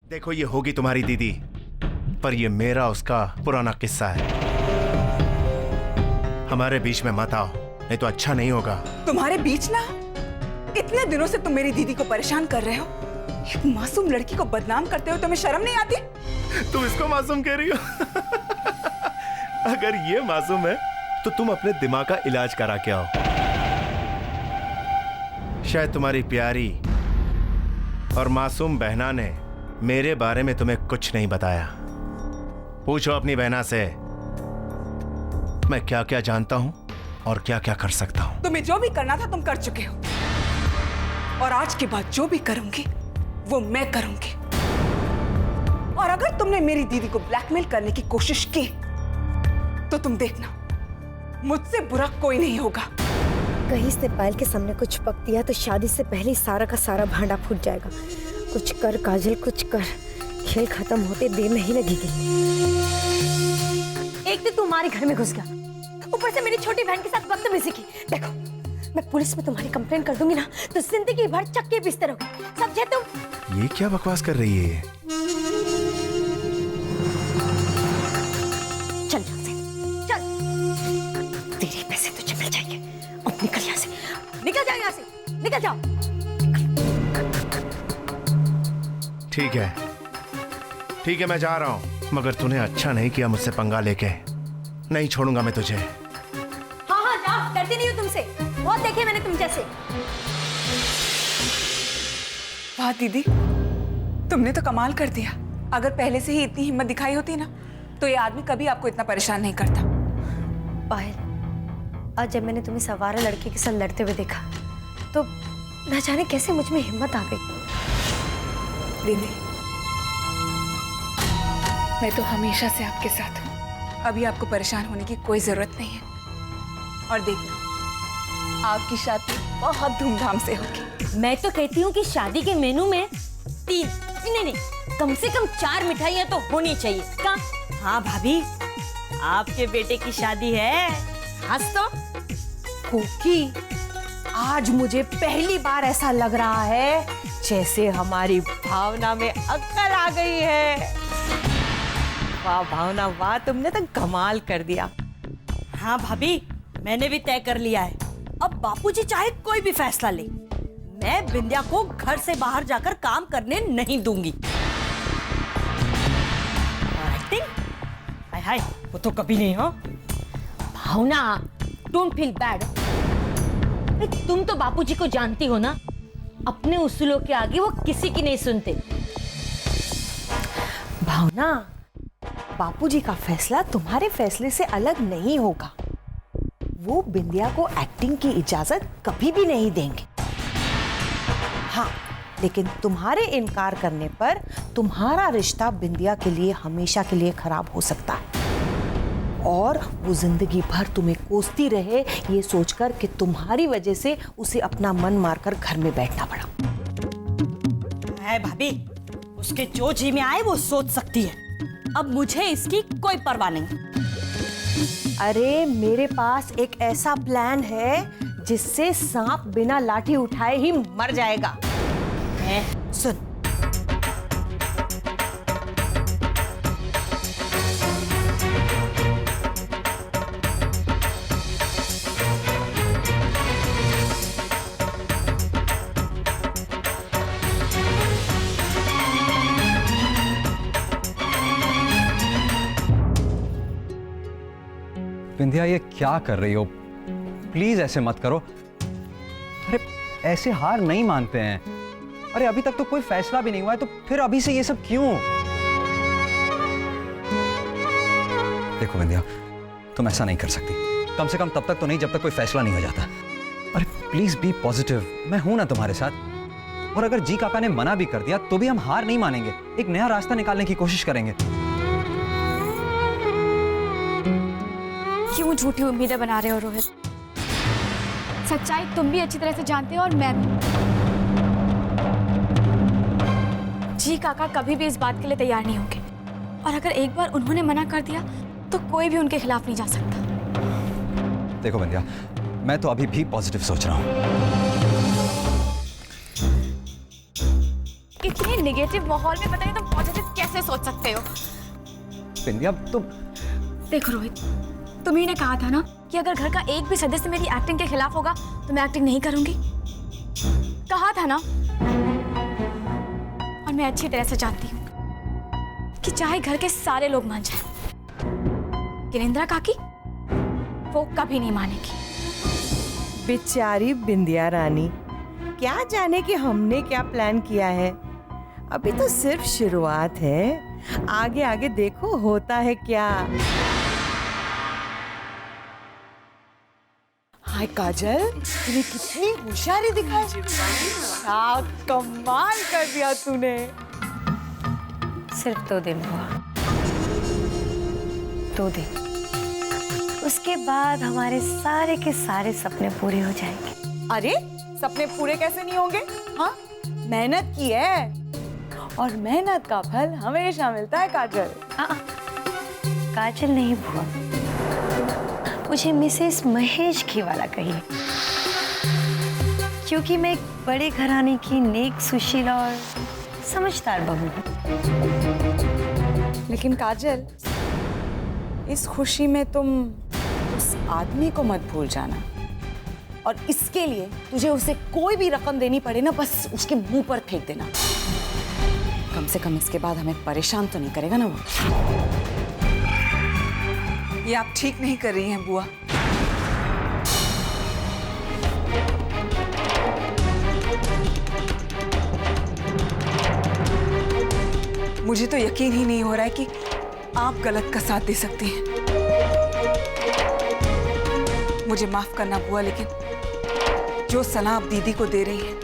देखो ये होगी तुम्हारी दीदी, पर ये मेरा उसका पुराना किस्सा है। हमारे बीच में मत आओ, नहीं तो अच्छा नहीं होगा। तुम्हारे बीच ना? इतने दिनों से तुम मेरी दीदी को परेशान कर रहे हो, एक मासूम लड़की को बदनाम करते हो, तुम्हें शर्म नहीं आती? तुम इसको मासूम कह रही हो? अगर ये मासूम है तो तुम अपने दिमाग का इलाज करा के आओ। शायद तुम्हारी प्यारी और मासूम बहना ने मेरे बारे में तुम्हें कुछ नहीं बताया। पूछो अपनी बहना से मैं क्या क्या जानता हूं और क्या क्या कर सकता हूं। तुम्हें जो भी करना था तुम कर चुके हो, और आज के बाद जो भी करूंगी वो मैं करूंगी। और अगर तुमने मेरी दीदी को ब्लैकमेल करने की कोशिश की तो तुम देखना, मुझसे बुरा कोई नहीं होगा। कहीं इसने पायल के सामने कुछ पक दिया तो शादी से पहले सारा का सारा भांडा फूट जाएगा। कुछ कर काजल, कुछ कर, खेल खत्म होते देर नहीं लगेगी। एक दिन तुम्हारे घर में घुस गया, ऊपर से मेरी छोटी बहन के साथ बदतमीजी की। देखो, मैं पुलिस में तुम्हारी कंप्लेंट कर दूंगी ना तो जिंदगी भर चक्के पीसते रहोगे, समझे तुम? ये क्या बकवास कर रही है? चल यहाँ से, चल। तेरे पैसे तुझे मिल जाएंगे। अब निकल यहाँ से, निकल जाओ यहाँ से, निकल जाओ। ठीक है मैं जा रहा हूं, मगर तूने अच्छा नहीं किया मुझसे पंगा लेके। नहीं छोड़ूंगा मैं तुझे। हाँ जाओ, डरती नहीं हूँ तुमसे, बहुत देखे मैंने तुम जैसे। वाह दीदी, तुमने तो कमाल कर दिया। अगर पहले से ही इतनी हिम्मत दिखाई होती ना तो ये आदमी कभी आपको इतना परेशान नहीं करता। पायल, आज जब मैंने तुम्हें सवारा लड़के के साथ लड़ते हुए देखा तो न जाने कैसे मुझ में हिम्मत आ गई। दीदी, मैं तो हमेशा से आपके साथ हूँ, अभी आपको परेशान होने की कोई जरूरत नहीं है। और देखना, आपकी शादी बहुत धूमधाम से होगी। मैं तो कहती हूँ कि शादी के मेनू में 3 नहीं कम से कम 4 मिठाइयाँ तो होनी चाहिए। कहाँ? हाँ भाभी, आपके बेटे की शादी है। हंस तो कोकी, आज मुझे पहली बार ऐसा लग रहा है जैसे हमारी भावना में अक्ल आ गई है। वाह भावना, वाह, तुमने तो कमाल कर दिया। हाँ भाभी, मैंने भी तय कर लिया है। अब बापूजी चाहे कोई भी फैसला ले, मैं बिंदिया को घर से बाहर जाकर काम करने नहीं दूंगी। हाय हाय, वो तो कभी नहीं हो। भावना, डोंट फील बैड। तुम तो बापूजी को जानती हो ना, अपने उसूलों के आगे वो किसी की नहीं सुनते। भावना, बापूजी का फैसला तुम्हारे फैसले से अलग नहीं होगा। वो बिंदिया को एक्टिंग की इजाजत कभी भी नहीं देंगे। हाँ, लेकिन तुम्हारे इनकार करने पर तुम्हारा रिश्ता बिंदिया के लिए हमेशा के लिए खराब हो सकता है, और वो जिंदगी भर तुम्हें कोसती रहे ये सोचकर कि तुम्हारी वजह से उसे अपना मन मारकर घर में बैठना पड़ा। है भाभी, उसके जो जी में आए वो सोच सकती है। अब मुझे इसकी कोई परवाह नहीं। अरे मेरे पास एक ऐसा प्लान है जिससे सांप बिना लाठी उठाए ही मर जाएगा। सुन, बिंदिया, ये क्या कर रही हो? प्लीज ऐसे मत करो। अरे ऐसे हार नहीं मानते हैं। अरे अभी तक तो कोई फैसला भी नहीं हुआ है, तो फिर अभी से ये सब क्यों? देखो बिंदिया, तुम ऐसा नहीं कर सकती। कम से कम तब तक तो नहीं जब तक कोई फैसला नहीं हो जाता। अरे प्लीज बी पॉजिटिव, मैं हूं ना तुम्हारे साथ। और अगर जी काका ने मना भी कर दिया तो भी हम हार नहीं मानेंगे, एक नया रास्ता निकालने की कोशिश करेंगे। क्यों झूठी उम्मीदें बना रहे हो रोहित? सच्चाई तुम भी अच्छी तरह से जानते हो और मैं भी। जी काका कभी भी इस बात के लिए तैयार नहीं होंगे, और अगर एक बार उन्होंने मना कर दिया तो कोई भी उनके खिलाफ नहीं जा सकता। देखो बिंदिया, मैं तो अभी भी पॉजिटिव सोच रहा हूं। इतनी नेगेटिव माहौल में पता नहीं तुम पॉजिटिव कैसे सोच सकते हो। बिंदिया तुम देखो रोहित, तुम्ही ने कहा था ना कि अगर घर का एक भी सदस्य मेरी एक्टिंग के खिलाफ होगा तो मैं एक्टिंग नहीं करूंगी। कहा था ना। और मैं अच्छी तरह से जानती हूँ कि चाहे घर के सारे लोग मान जाएं, गिरिंद्रा काकी वो कभी नहीं मानेगी। बेचारी बिंदिया रानी, क्या जाने कि हमने क्या प्लान किया है। अभी तो सिर्फ शुरुआत है, आगे आगे देखो होता है क्या। हाय काजल, तूने कितनी होशियारी दिखाई। क्या कमाल कर दिया तूने। सिर्फ 2 दिन हुआ, 2 दिन। उसके बाद हमारे सारे के सारे सपने पूरे हो जाएंगे। अरे सपने पूरे कैसे नहीं होंगे? हाँ, मेहनत की है और मेहनत का फल हमेशा मिलता है काजल। काजल नहीं बुआ, मुझे मिसेस महेश खीवाला कहिए, क्योंकि मैं एक बड़े घराने की नेक, सुशील और समझदार बहू हूँ। लेकिन काजल, इस खुशी में तुम उस आदमी को मत भूल जाना, और इसके लिए तुझे उसे कोई भी रकम देनी पड़े ना, बस उसके मुंह पर फेंक देना। कम से कम इसके बाद हमें परेशान तो नहीं करेगा ना वो। ये आप ठीक नहीं कर रही हैं बुआ। मुझे तो यकीन ही नहीं हो रहा है कि आप गलत का साथ दे सकती हैं। मुझे माफ करना बुआ, लेकिन जो सलाह आप दीदी को दे रही हैं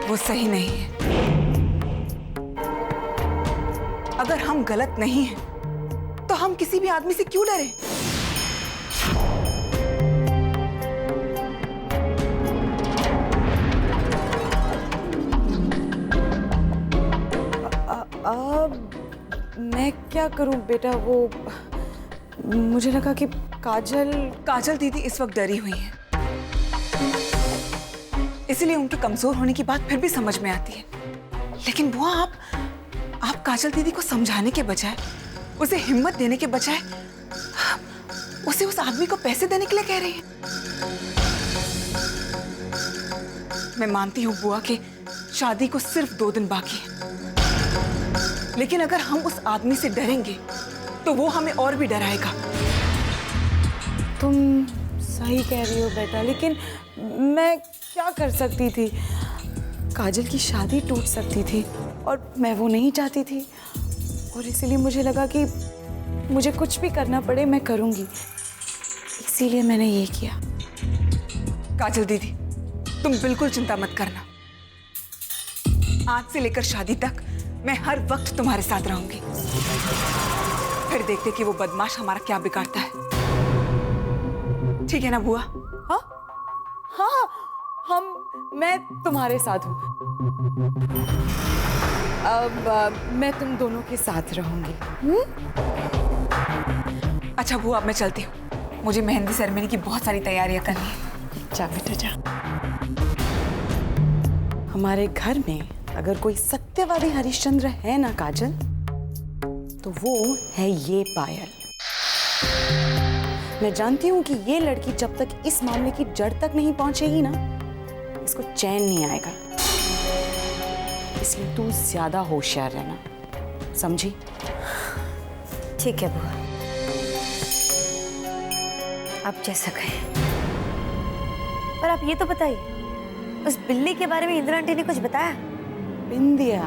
वो सही नहीं है। अगर हम गलत नहीं हैं तो हम किसी भी आदमी से क्यों डरें? अब मैं क्या करूं बेटा? वो मुझे लगा कि काजल दीदी इस वक्त डरी हुई है, इसलिए उनके कमजोर होने की बात फिर भी समझ में आती है। लेकिन बुआ, आप काजल दीदी को समझाने के बजाय, उसे हिम्मत देने के बजाय उसे उस आदमी को पैसे देने के लिए कह रही हैं। मैं मानती हूँ बुआ कि शादी को सिर्फ 2 दिन बाकी है, लेकिन अगर हम उस आदमी से डरेंगे तो वो हमें और भी डराएगा। तुम सही कह रही हो बेटा, लेकिन मैं क्या कर सकती थी? काजल की शादी टूट सकती थी और मैं वो नहीं चाहती थी, और इसीलिए मुझे लगा कि मुझे कुछ भी करना पड़े मैं करूंगी, इसीलिए मैंने ये किया। काजल दीदी, तुम बिल्कुल चिंता मत करना। आज से लेकर शादी तक मैं हर वक्त तुम्हारे साथ रहूंगी। फिर देखते कि वो बदमाश हमारा क्या बिगाड़ता है। ठीक है ना बुआ? हाँ हाँ, मैं तुम्हारे साथ हूँ। अब मैं तुम दोनों के साथ रहूंगी। अच्छा बुआ, अब मैं चलती हूँ। मुझे मेहंदी सेरेमनी की बहुत सारी तैयारियां करनी है। जा बेटा जा। हमारे घर में अगर कोई सत्यवादी हरिश्चंद्र है ना काजल, तो वो है ये पायल। मैं जानती हूं कि ये लड़की जब तक इस मामले की जड़ तक नहीं पहुंचेगी ना, इसको चैन नहीं आएगा। इसलिए तू ज्यादा होशियार रहना, समझी? ठीक है बुआ, आप जैसा कहें। पर आप ये तो बताइए, उस बिल्ली के बारे में इंदिरा आंटी ने कुछ बताया? बिंदिया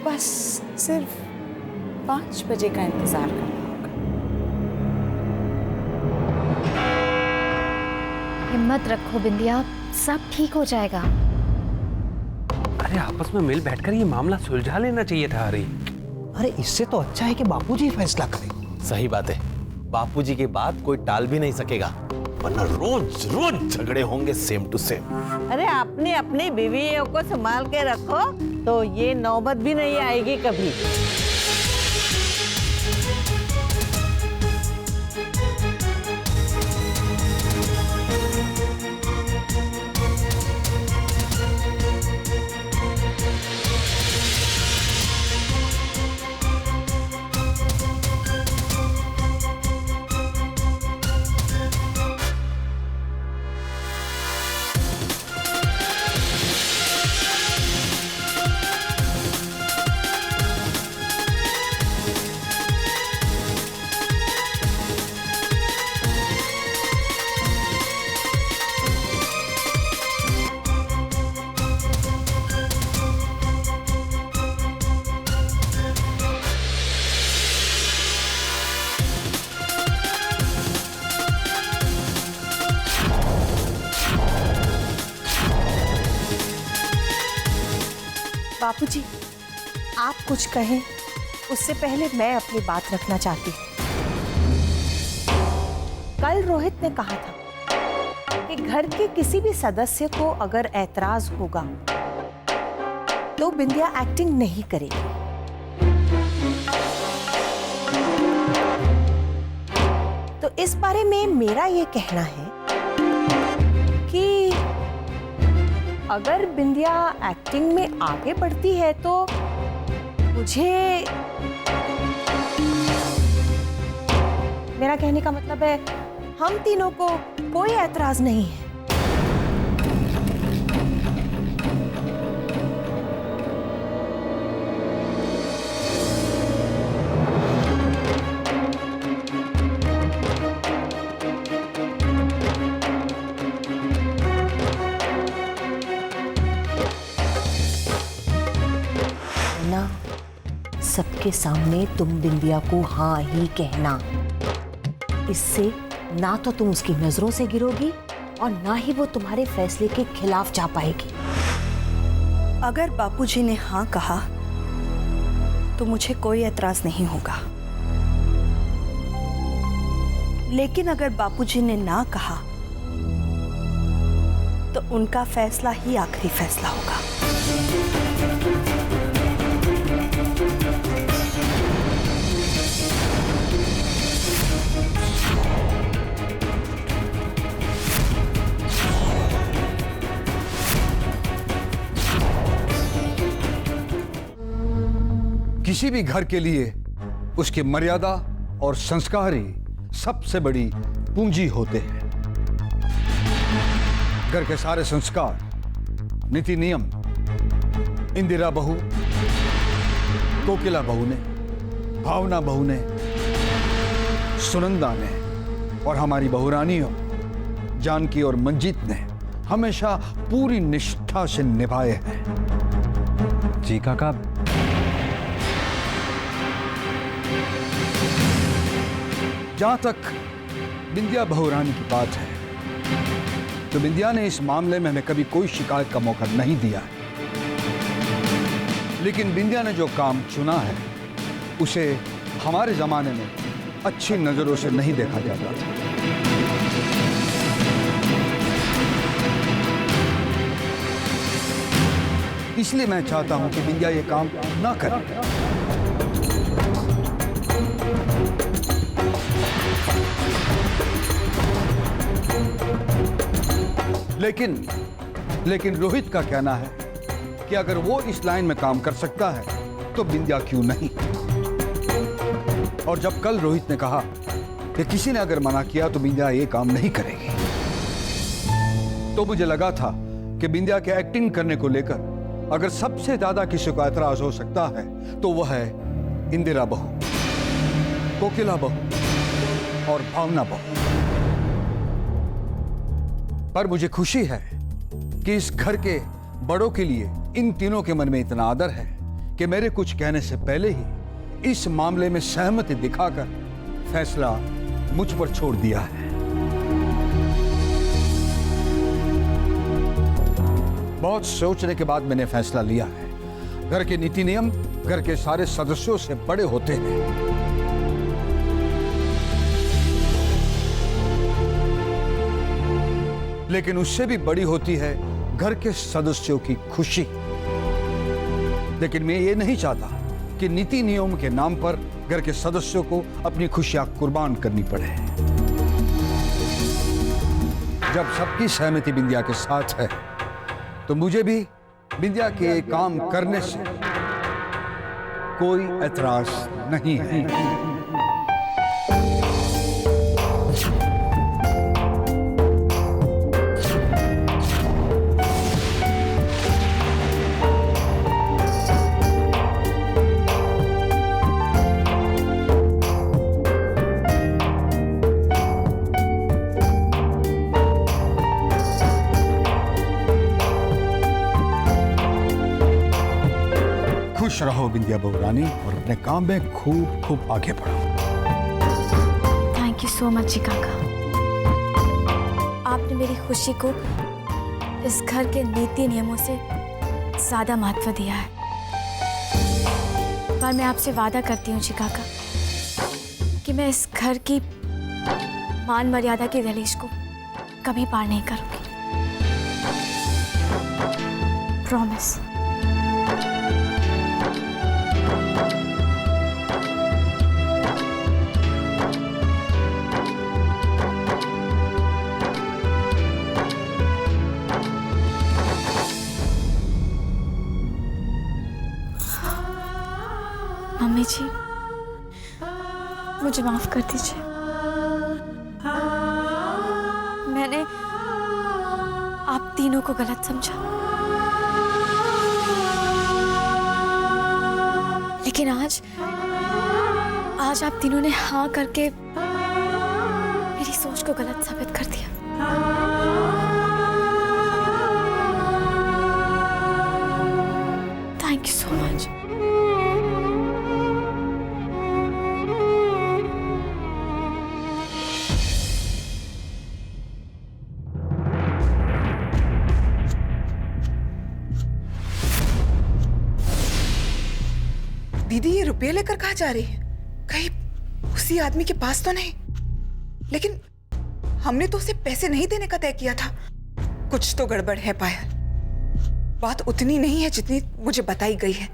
बस सिर्फ 5 बजे का इंतजार करना होगा। हिम्मत रखो बिंदिया, सब ठीक हो जाएगा। अरे आपस में मिल बैठकर ये मामला सुलझा लेना चाहिए था। अरे इससे तो अच्छा है कि बापूजी फैसला करें। सही बात है, बापूजी की बात कोई टाल भी नहीं सकेगा, वरना रोज रोज झगड़े होंगे सेम टू सेम। अरे आपने अपनी बीवियों को संभाल के रखो तो ये नौबत भी नहीं आएगी कभी। बापूजी, आप कुछ कहें उससे पहले मैं अपनी बात रखना चाहती हूँ। कल रोहित ने कहा था कि घर के किसी भी सदस्य को अगर ऐतराज होगा तो बिंदिया एक्टिंग नहीं करेगी। तो इस बारे में मेरा ये कहना है कि अगर बिंदिया एक्टिंग में आगे बढ़ती है तो मुझे, मेरा कहने का मतलब है हम तीनों को कोई ऐतराज नहीं है। ना सबके सामने तुम बिंदिया को हाँ ही कहना, इससे ना तो तुम उसकी नजरों से गिरोगी और ना ही वो तुम्हारे फैसले के खिलाफ जा पाएगी। अगर बापूजी ने हाँ कहा तो मुझे कोई एतराज नहीं होगा, लेकिन अगर बापूजी ने ना कहा तो उनका फैसला ही आखिरी फैसला होगा। किसी भी घर के लिए उसकी मर्यादा और संस्कार ही सबसे बड़ी पूंजी होते हैं। घर के सारे संस्कार, नीति नियम इंदिरा बहू, कोकिला बहू ने, भावना बहू ने, सुनंदा ने और हमारी बहुरानियों जानकी और मंजीत ने हमेशा पूरी निष्ठा से निभाए हैं। जी काका, जहां तक बिंदिया बहुरानी की बात है तो बिंदिया ने इस मामले में हमें कभी कोई शिकायत का मौका नहीं दिया है, लेकिन बिंदिया ने जो काम चुना है उसे हमारे जमाने में अच्छी नजरों से नहीं देखा जाता था। इसलिए मैं चाहता हूं कि बिंदिया ये काम ना करे। लेकिन रोहित का कहना है कि अगर वो इस लाइन में काम कर सकता है तो बिंदिया क्यों नहीं। और जब कल रोहित ने कहा कि किसी ने अगर मना किया तो बिंदिया ये काम नहीं करेगी, तो मुझे लगा था कि बिंदिया के एक्टिंग करने को लेकर अगर सबसे ज्यादा किसी को ऐतराज हो सकता है तो वह है इंदिरा बहू, कोकिला बहू और भावना बहू। पर मुझे खुशी है कि इस घर के बड़ों के लिए इन तीनों के मन में इतना आदर है कि मेरे कुछ कहने से पहले ही इस मामले में सहमति दिखाकर फैसला मुझ पर छोड़ दिया है। बहुत सोचने के बाद मैंने फैसला लिया है। घर के नीति नियम घर के सारे सदस्यों से बड़े होते हैं। लेकिन उससे भी बड़ी होती है घर के सदस्यों की खुशी। लेकिन मैं ये नहीं चाहता कि नीति नियम के नाम पर घर के सदस्यों को अपनी खुशियां कुर्बान करनी पड़े। जब सबकी सहमति बिंदिया के साथ है तो मुझे भी बिंदिया के काम करने से कोई ऐतराज नहीं है। खुश रहो बिंदिया बहुरानी और अपने काम में खूब खूब आगे बढ़ो। थैंक यू सो मच जी काका। आपने मेरी खुशी को इस घर के नीति नियमों से ज्यादा महत्व दिया है। बार मैं आपसे वादा करती हूँ जी काका कि मैं इस घर की मान मर्यादा की दहलीज को कभी पार नहीं करूंगी। प्रॉमिस। मम्मी जी, मुझे माफ कर दीजिए। मैंने आप तीनों को गलत समझा, लेकिन आज आप तीनों ने हाँ करके मेरी सोच को गलत साबित कर दिया। Thank you so much. दीदी ये रुपये लेकर कहाँ जा रही है? कहीं उसी आदमी के पास तो नहीं? लेकिन हमने तो उसे पैसे नहीं देने का तय किया था। कुछ तो गड़बड़ है पायल। बात उतनी नहीं है जितनी मुझे बताई गई है।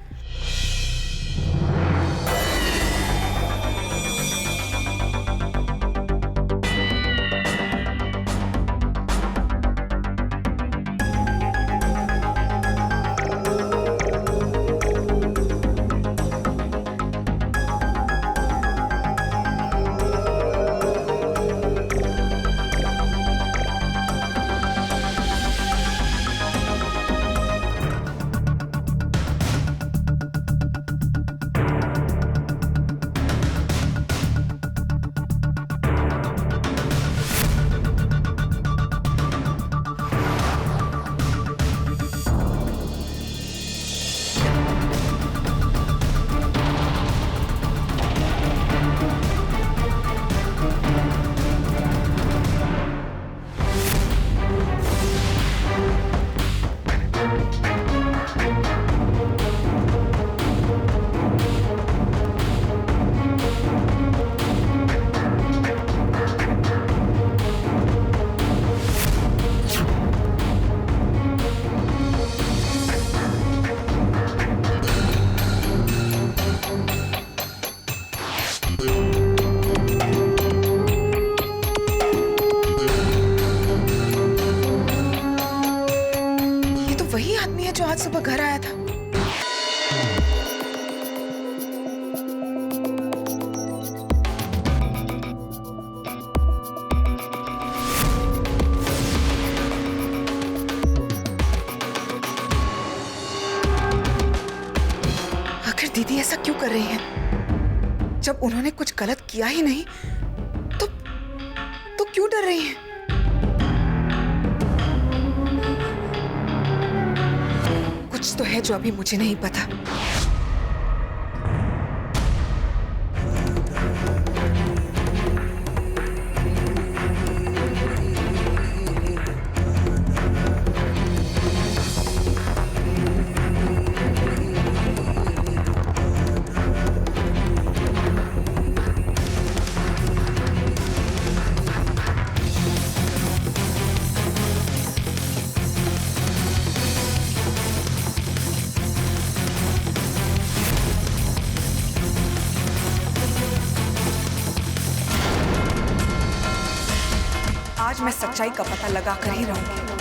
जो आज सुबह घर आया था। आखिर दीदी ऐसा क्यों कर रही हैं? जब उन्होंने कुछ गलत किया ही नहीं तो क्यों डर रही हैं? कुछ तो है जो अभी मुझे नहीं पता। आज मैं सच्चाई का पता लगा कर ही रहूंगी।